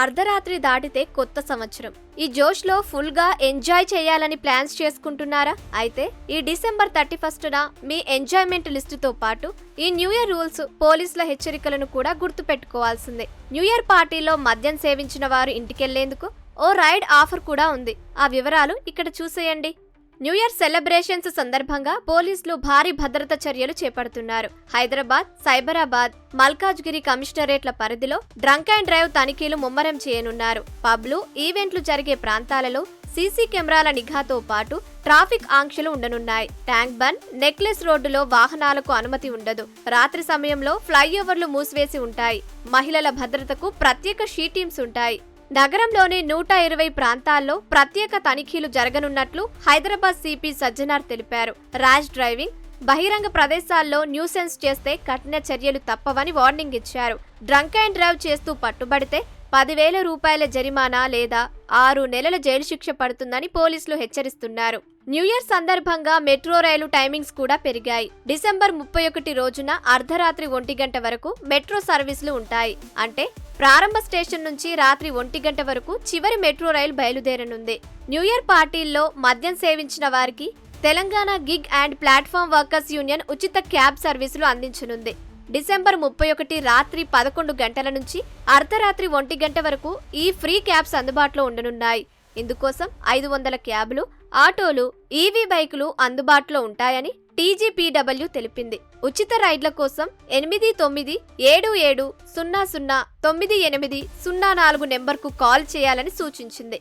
అర్ధరాత్రి దాటితే కొత్త సంవత్సరం. ఈ జోష్లో ఫుల్గా ఎంజాయ్ చేయాలని ప్లాన్స్ చేసుకుంటున్నారా? అయితే ఈ డిసెంబర్ 31న మీ ఎంజాయ్మెంట్ లిస్టుతో పాటు ఈ న్యూ ఇయర్ రూల్స్, పోలీసుల హెచ్చరికలను కూడా గుర్తుపెట్టుకోవాల్సిందే. న్యూ ఇయర్ పార్టీలో మద్యం సేవించిన వారు ఇంటికెళ్లేందుకు ఓ రైడ్ ఆఫర్ కూడా ఉంది. ఆ వివరాలు ఇక్కడ చూసేయండి. న్యూ ఇయర్ సెలబ్రేషన్స్ సందర్భంగా పోలీసులు భారీ భద్రత చర్యలు చేపడుతున్నారు. హైదరాబాద్, సైబరాబాద్, మల్కాజ్గిరి కమిషనరేట్ల పరిధిలో డ్రంక్ అండ్ డ్రైవ్ తనిఖీలు ముమ్మరం చేయనున్నారు. పబ్లు, ఈవెంట్లు జరిగే ప్రాంతాలలో సీసీ కెమెరాల నిఘాతో పాటు ట్రాఫిక్ ఆంక్షలు ఉండనున్నాయి. ట్యాంక్ బండ్, నెక్లెస్ రోడ్డులో వాహనాలకు అనుమతి ఉండదు. రాత్రి సమయంలో ఫ్లైఓవర్లు మూసివేసి ఉంటాయి. మహిళల భద్రతకు ప్రత్యేక షీ టీమ్స్ ఉంటాయి. నగరంలోని 120 ప్రాంతాల్లో ప్రత్యేక తనిఖీలు జరగనున్నట్లు హైదరాబాద్ సిపి సజ్జనార్ తెలిపారు. ర్యాష్ డ్రైవింగ్, బహిరంగ ప్రదేశాల్లో న్యూసెన్స్ చేస్తే కఠిన చర్యలు తప్పవని వార్నింగ్ ఇచ్చారు. డ్రంక్ అండ్ డ్రైవ్ చేస్తూ పట్టుబడితే 10,000 రూపాయల జరిమానా లేదా 6 నెలల జైలు శిక్ష పడుతుందని పోలీసులు హెచ్చరిస్తున్నారు. న్యూ ఇయర్ సందర్భంగా మెట్రో రైలు టైమింగ్స్ కూడా పెరిగాయి. డిసెంబర్ 31 రోజున అర్ధరాత్రి 1 గంట వరకు మెట్రో సర్వీసులు ఉంటాయి. అంటే ప్రారంభ స్టేషన్ నుంచి రాత్రి 1 గంట వరకు చివరి మెట్రో రైలు బయలుదేరనుంది. న్యూ ఇయర్ పార్టీల్లో మద్యం సేవించిన వారికి Telangana gig and platform workers union ఉచిత క్యాబ్ సర్వీసులు అందించనుంది. డిసెంబర్ 31 రాత్రి 11 గంటల నుంచి అర్ధరాత్రి 1 గంట వరకు ఈ ఫ్రీ క్యాబ్స్ అందుబాటులో ఉండనున్నాయి. ఇందుకోసం 500 క్యాబ్లు, ఆటోలు, ఈవీ బైకులు అందుబాటులో ఉంటాయని టీజీపీడబ్ల్యూ తెలిపింది. ఉచిత రైడ్ల కోసం 8977009804 నెంబర్కు కాల్ చేయాలని సూచించింది.